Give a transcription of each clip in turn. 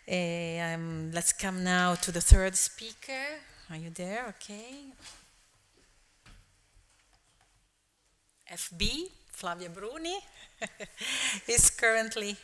Let's come now to the third speaker. Are you there? Okay. FB, Flavia Bruni, is currently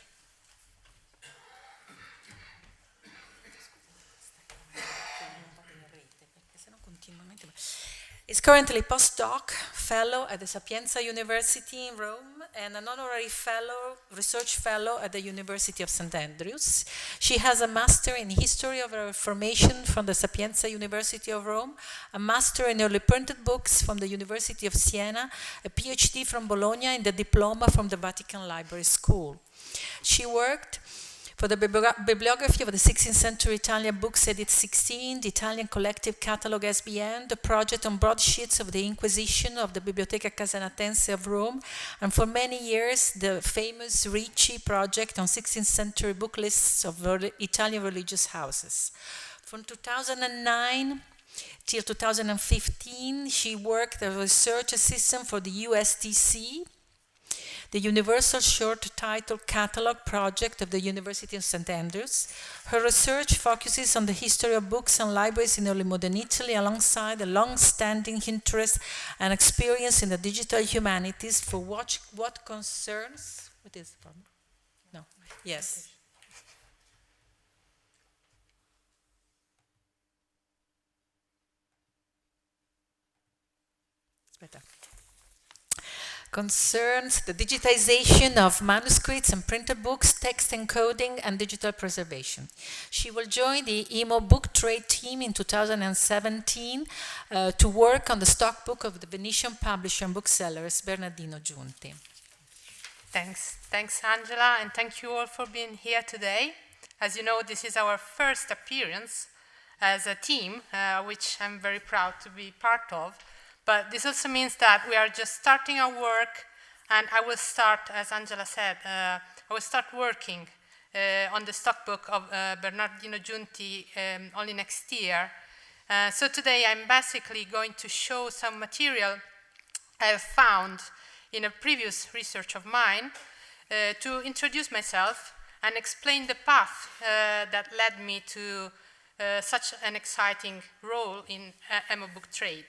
postdoc fellow at the Sapienza University in Rome and an honorary fellow, research fellow at the University of St. Andrews. She has a master in history of the Reformation from the Sapienza University of Rome, a master in early printed books from the University of Siena, a PhD from Bologna, and a diploma from the Vatican Library School. She worked for the bibliography of the 16th century Italian books, Edit 16, the Italian Collective Catalog SBN, the project on broadsheets of the Inquisition of the Biblioteca Casanatense of Rome, and for many years the famous Ricci project on 16th century book lists of Italian religious houses. From 2009 till 2015, she worked as a research assistant for the USTC, the Universal Short Title Catalog project of the University of St. Andrews. Her research focuses on the history of books and libraries in early modern Italy, alongside a long-standing interest and experience in the digital humanities for what concerns... What is the problem? No. Yes. It's better. Concerns the digitization of manuscripts and printed books, text encoding, and digital preservation. She will join the EMoBookTrade team in 2017 to work on the stock book of the Venetian publisher and booksellers Bernardino Giunti. Thanks Angela, and thank you all for being here today. As you know, this is our first appearance as a team, which I'm very proud to be part of. But this also means that we are just starting our work, and I will start, as Angela said, I will start working on the stockbook of Bernardino Giunti only next year. So today I'm basically going to show some material I have found in a previous research of mine to introduce myself and explain the path that led me to such an exciting role in EMoBookTrade.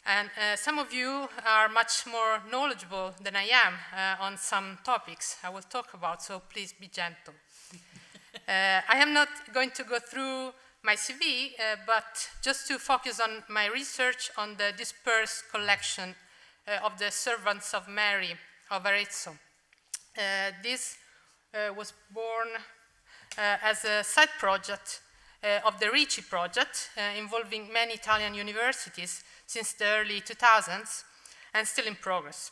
And some of you are much more knowledgeable than I am on some topics I will talk about, so please be gentle. I am not going to go through my CV, but just to focus on my research on the dispersed collection of the Servants of Mary of Arezzo. This was born as a side project of the Ricci project, involving many Italian universities since the early 2000s, and still in progress.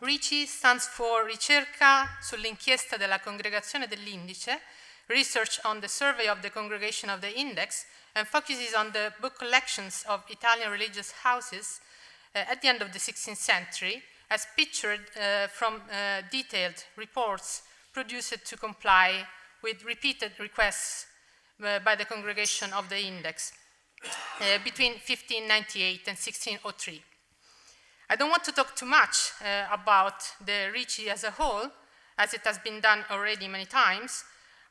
Ricci stands for Ricerca sull'inchiesta della Congregazione dell'Indice, research on the survey of the Congregation of the Index, and focuses on the book collections of Italian religious houses at the end of the 16th century, as pictured from detailed reports produced to comply with repeated requests by the Congregation of the Index between 1598 and 1603. I don't want to talk too much about the Ricci as a whole, as it has been done already many times.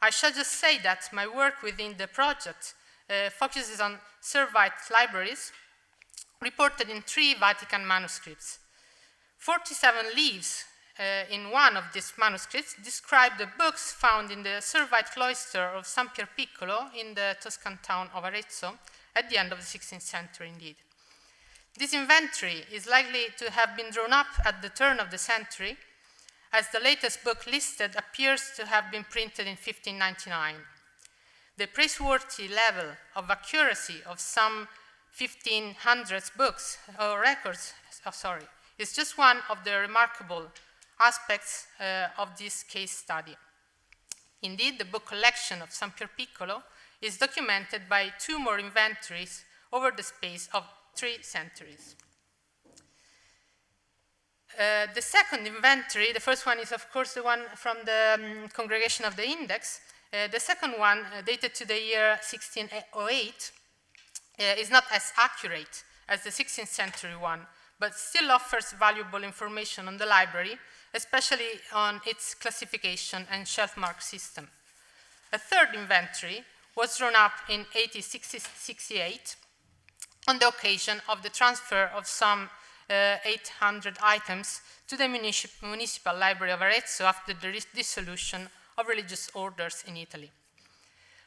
I shall just say that my work within the project focuses on Servite libraries reported in 3 Vatican manuscripts. 47 leaves in one of these manuscripts describe the books found in the Servite cloister of San Pier Piccolo in the Tuscan town of Arezzo at the end of the 16th century indeed. This inventory is likely to have been drawn up at the turn of the century, as the latest book listed appears to have been printed in 1599. The praiseworthy level of accuracy of some 1500s books or records, is just one of the remarkable aspects of this case study. Indeed, the book collection of San Pier Piccolo is documented by 2 more inventories over the space of 3 centuries. The second inventory, the first one is of course the one from the Congregation of the Index. The second one, dated to the year 1608, is not as accurate as the 16th century one, but still offers valuable information on the library, especially on its classification and shelf mark system. a third inventory was drawn up in 1868 on the occasion of the transfer of some 800 items to the Municipal Library of Arezzo after the dissolution of religious orders in Italy.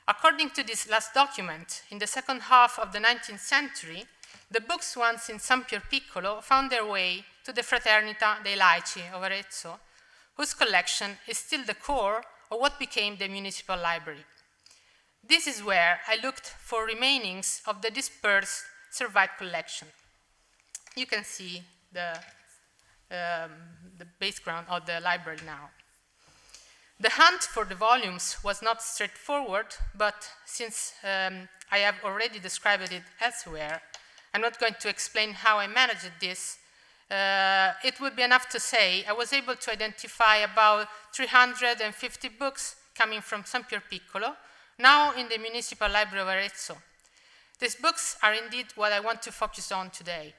According to this last document, in the second half of the 19th century, the books once in San Pier Piccolo found their way to the Fraternità dei Laici of Arezzo, whose collection is still the core of what became the Municipal Library. This is where I looked for remainings of the dispersed survived collection. You can see the background of the library now. The hunt for the volumes was not straightforward, but since I have already described it elsewhere, I'm not going to explain how I managed this. It would be enough to say I was able to identify about 350 books coming from San Pier Piccolo, now in the Municipal Library of Arezzo. These books are indeed what I want to focus on today.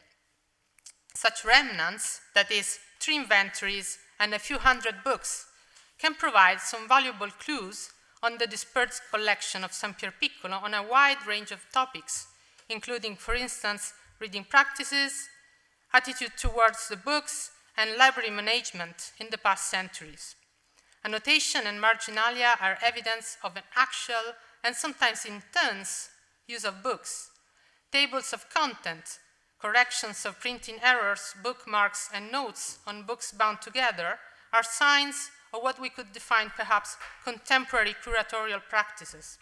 Such remnants, that is, 3 inventories and a few hundred books, can provide some valuable clues on the dispersed collection of San Pier Piccolo on a wide range of topics, including, for instance, reading practices, attitude towards the books, and library management in the past centuries. Annotation and marginalia are evidence of an actual and sometimes intense use of books. Tables of content, corrections of printing errors, bookmarks, and notes on books bound together are signs of what we could define perhaps contemporary curatorial practices.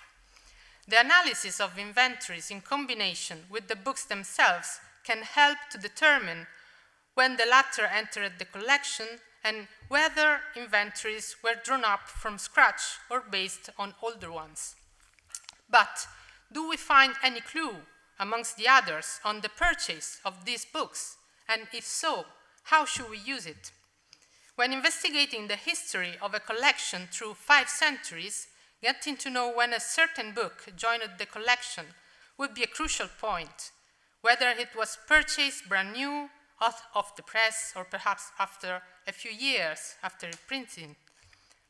The analysis of inventories in combination with the books themselves can help to determine when the latter entered the collection and whether inventories were drawn up from scratch or based on older ones. But do we find any clue amongst the others on the purchase of these books? And if so, how should we use it? When investigating the history of a collection through 5 centuries, getting to know when a certain book joined the collection would be a crucial point, whether it was purchased brand new, off the press, or perhaps after a few years after printing,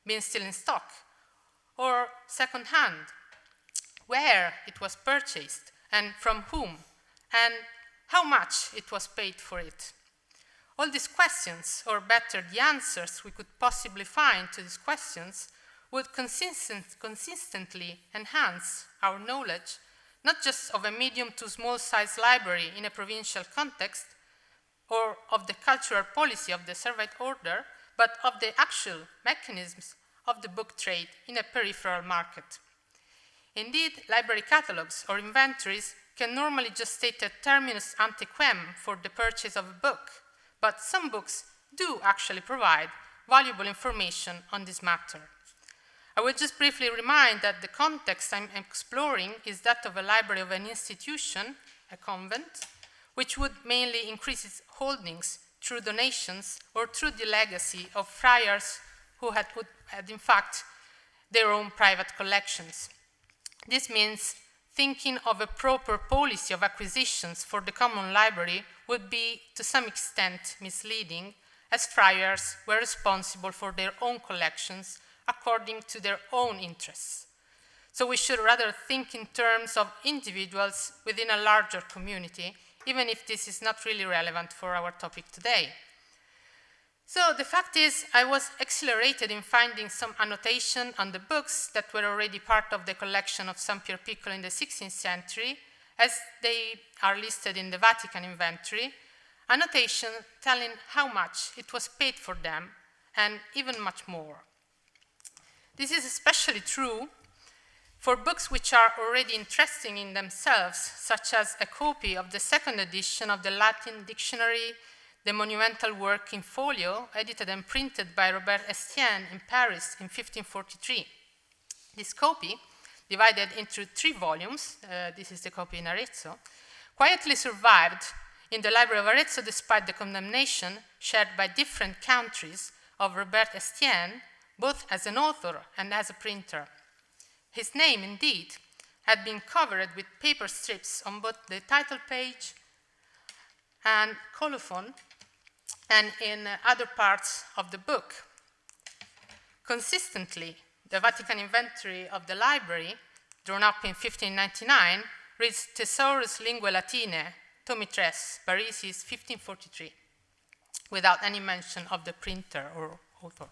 being still in stock, or second-hand, where it was purchased, and from whom, and how much it was paid for it. All these questions, or better, the answers we could possibly find to these questions, would consistently enhance our knowledge, not just of a medium to small-sized library in a provincial context, or of the cultural policy of the surveyed order, but of the actual mechanisms of the book trade in a peripheral market. Indeed, library catalogs or inventories can normally just state a terminus ante quem for the purchase of a book, but some books do actually provide valuable information on this matter. I will just briefly remind that the context I'm exploring is that of a library of an institution, a convent, which would mainly increase its holdings through donations or through the legacy of friars who had in fact their own private collections. This means thinking of a proper policy of acquisitions for the common library would be to some extent misleading, as friars were responsible for their own collections according to their own interests. So we should rather think in terms of individuals within a larger community, even if this is not really relevant for our topic today. So the fact is, I was exhilarated in finding some annotation on the books that were already part of the collection of San Pier Piccolo in the 16th century, as they are listed in the Vatican inventory, annotation telling how much it was paid for them, and even much more. This is especially true for books which are already interesting in themselves, such as a copy of the 2nd edition of the Latin dictionary, the monumental work in folio, edited and printed by Robert Estienne in Paris in 1543. This copy, divided into 3 volumes, this is the copy in Arezzo, quietly survived in the Library of Arezzo despite the condemnation shared by different countries of Robert Estienne, both as an author and as a printer. His name, indeed, had been covered with paper strips on both the title page and colophon and in other parts of the book. Consistently, The Vatican inventory of the library, drawn up in 1599, reads Thesaurus Linguae Latinae, Tomi Tres, Parisis, 1543, without any mention of the printer or author.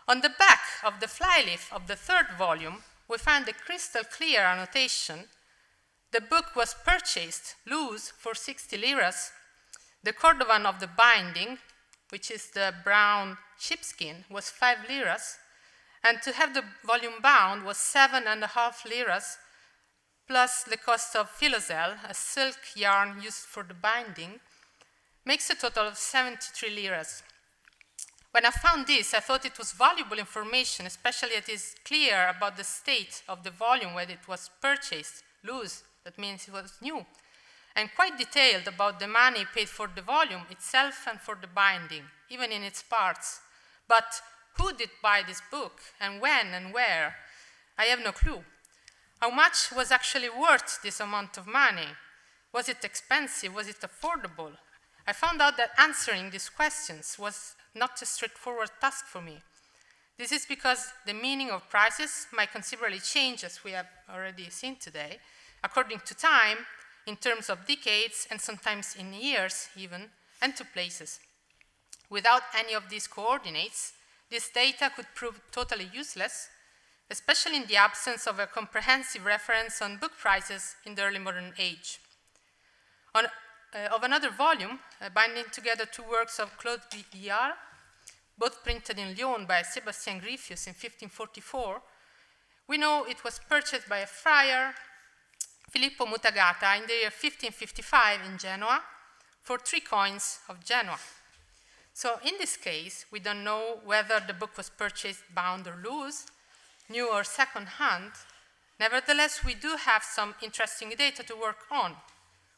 On the back of the flyleaf of the third volume, we find a crystal clear annotation. The book was purchased loose for 60 liras. The cordovan of the binding, which is the brown sheepskin, was 5 liras. And to have the volume bound was 7.5 liras, plus the cost of filoselle, a silk yarn used for the binding, makes a total of 73 liras. When I found this, I thought it was valuable information, especially as it is clear about the state of the volume when it was purchased, loose, that means it was new, and quite detailed about the money paid for the volume itself and for the binding, even in its parts. But who did buy this book, and when and where? I have no clue. How much was actually worth this amount of money? Was it expensive? Was it affordable? I found out that answering these questions was not a straightforward task for me. This is because the meaning of prices might considerably change, as we have already seen today, according to time, in terms of decades, and sometimes in years even, and to places. Without any of these coordinates, this data could prove totally useless, especially in the absence of a comprehensive reference on book prices in the early modern age. Of another volume, binding together two works of Claude Billard, both printed in Lyon by Sébastien Griffius in 1544, we know it was purchased by a friar, Filippo Mutagata, in the year 1555 in Genoa, for 3 coins of Genoa. So in this case, we don't know whether the book was purchased bound or loose, new or second-hand. Nevertheless, we do have some interesting data to work on,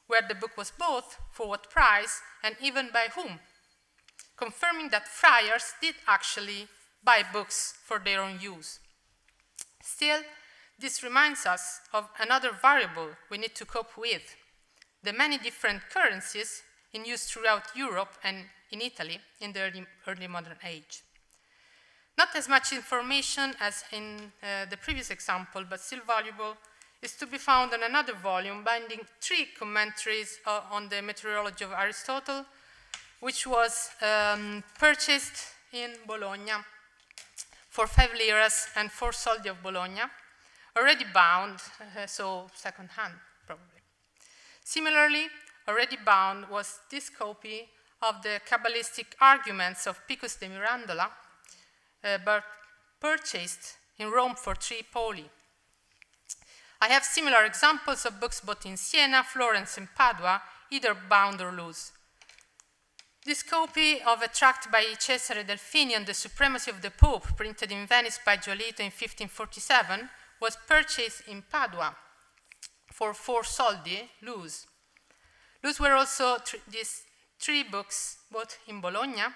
where the book was bought, for what price, and even by whom, confirming that friars did actually buy books for their own use. Still, this reminds us of another variable we need to cope with: the many different currencies in use throughout Europe and in Italy in the early modern age. Not as much information as in the previous example, but still valuable, is to be found in another volume binding 3 commentaries on the meteorology of Aristotle, which was purchased in Bologna for 5 liras and 4 soldi of Bologna, already bound, so second-hand probably. Similarly, already bound was this copy of the Kabbalistic arguments of Picus de Mirandola, but purchased in Rome for 3 poli. I have similar examples of books both in Siena, Florence, and Padua, either bound or loose. This copy of a tract by Cesare Delfini on the supremacy of the Pope, printed in Venice by Giolito in 1547, was purchased in Padua for 4 soldi, loose. Loose were also these 3 books, both in Bologna,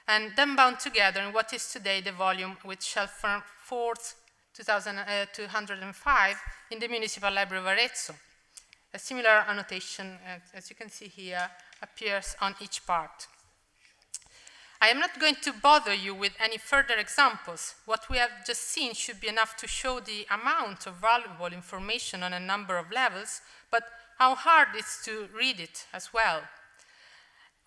and then bound together in what is today the volume with shelf 4th, 205 in the Municipal Library of Arezzo. A similar annotation, as you can see here, appears on each part. I am not going to bother you with any further examples. What we have just seen should be enough to show the amount of valuable information on a number of levels, but how hard it is to read it as well.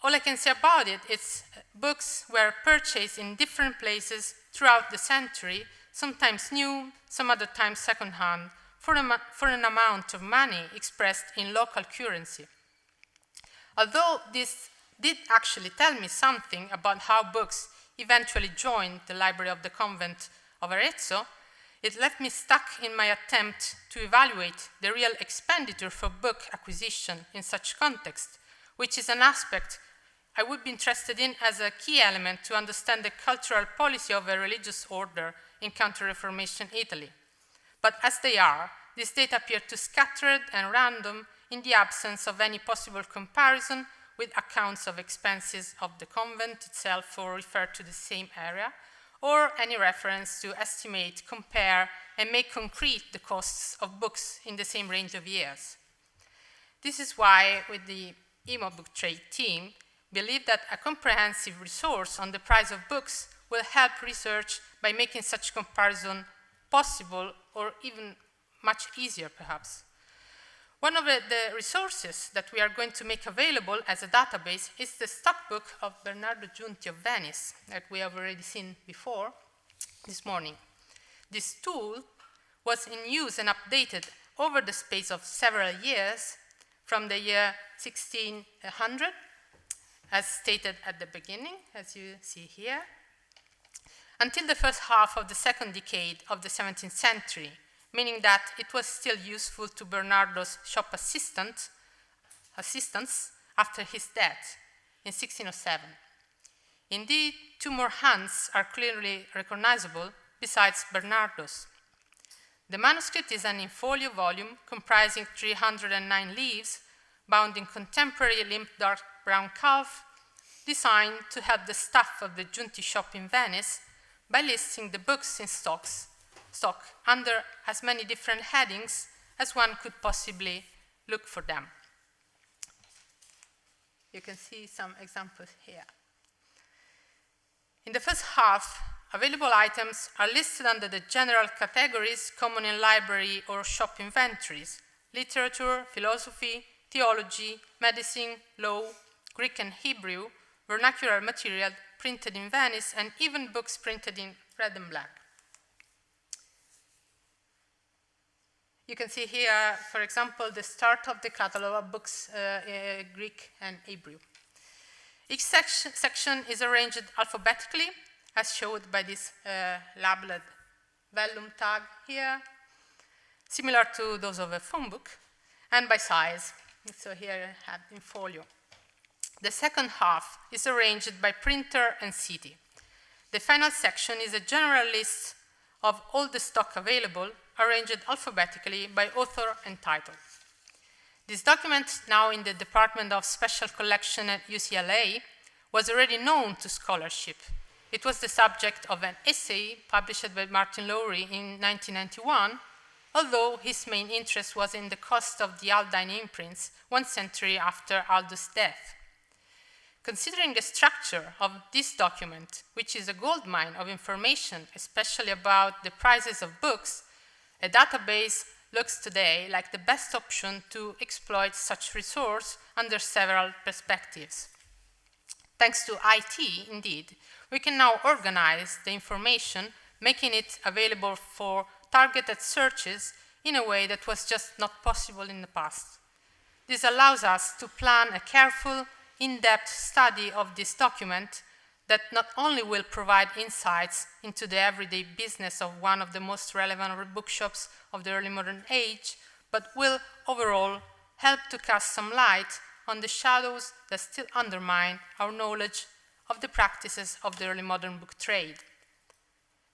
All I can say about it is books were purchased in different places throughout the century, sometimes new, some other times second-hand, for an amount of money expressed in local currency. Although this did actually tell me something about how books eventually joined the library of the convent of Arezzo, it left me stuck in my attempt to evaluate the real expenditure for book acquisition in such context, which is an aspect I would be interested in as a key element to understand the cultural policy of a religious order in Counter-Reformation Italy. But as they are, these data appear too scattered and random in the absence of any possible comparison with accounts of expenses of the convent itself or refer to the same area, or any reference to estimate, compare, and make concrete the costs of books in the same range of years. This is why, with the EMoBookTrade team, believe that a comprehensive resource on the price of books will help research by making such comparison possible or even much easier, perhaps. One of the resources that we are going to make available as a database is the stockbook of Bernardo Giunti of Venice that we have already seen before this morning. This tool was in use and updated over the space of several years from the year 1600, as stated at the beginning, as you see here, until the first half of the second decade of the 17th century, meaning that it was still useful to Bernardo's shop assistants after his death in 1607. Indeed, two more hands are clearly recognizable besides Bernardo's. The manuscript is an in-folio volume comprising 309 leaves, bound in contemporary limp dark brown calf, designed to help the staff of the Giunti shop in Venice by listing the books in stock under as many different headings as one could possibly look for them. You can see some examples here. In the first half, available items are listed under the general categories common in library or shop inventories: literature, philosophy, theology, medicine, law, Greek and Hebrew, vernacular material printed in Venice, and even books printed in red and black. You can see here, for example, the start of the catalog of books Greek and Hebrew. Each section is arranged alphabetically, as showed by this labeled vellum tag here, similar to those of a phone book, and by size. So here I have in folio. The second half is arranged by printer and city. The final section is a general list of all the stock available, arranged alphabetically by author and title. This document, now in the Department of Special Collection at UCLA, was already known to scholarship. It was the subject of an essay published by Martin Lowry in 1991, although his main interest was in the cost of the Aldine imprints 1 century after Aldous' death. Considering the structure of this document, which is a goldmine of information, especially about the prices of books, a database looks today like the best option to exploit such resource under several perspectives. Thanks to IT, indeed, we can now organize the information, making it available for targeted searches in a way that was just not possible in the past. This allows us to plan a careful, in-depth study of this document that not only will provide insights into the everyday business of one of the most relevant bookshops of the early modern age, but will overall help to cast some light on the shadows that still undermine our knowledge of the practices of the early modern book trade.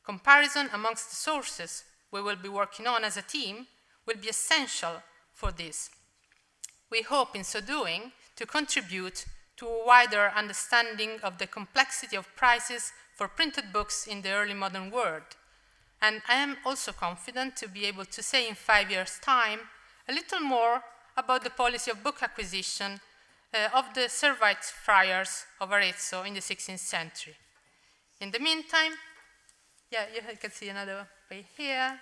Comparison amongst the sources we will be working on as a team will be essential for this. We hope in so doing to contribute to a wider understanding of the complexity of prices for printed books in the early modern world. And I am also confident to be able to say in 5 years' time a little more about the policy of book acquisition of the Servite friars of Arezzo in the 16th century. In the meantime, you can see another way here.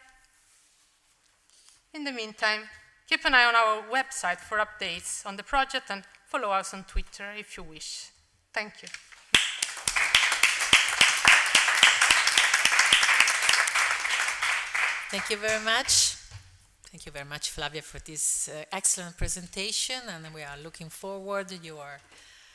In the meantime, keep an eye on our website for updates on the project and follow us on Twitter if you wish. Thank you. Thank you very much. Thank you very much, Flavia, for this excellent presentation, and we are looking forward to your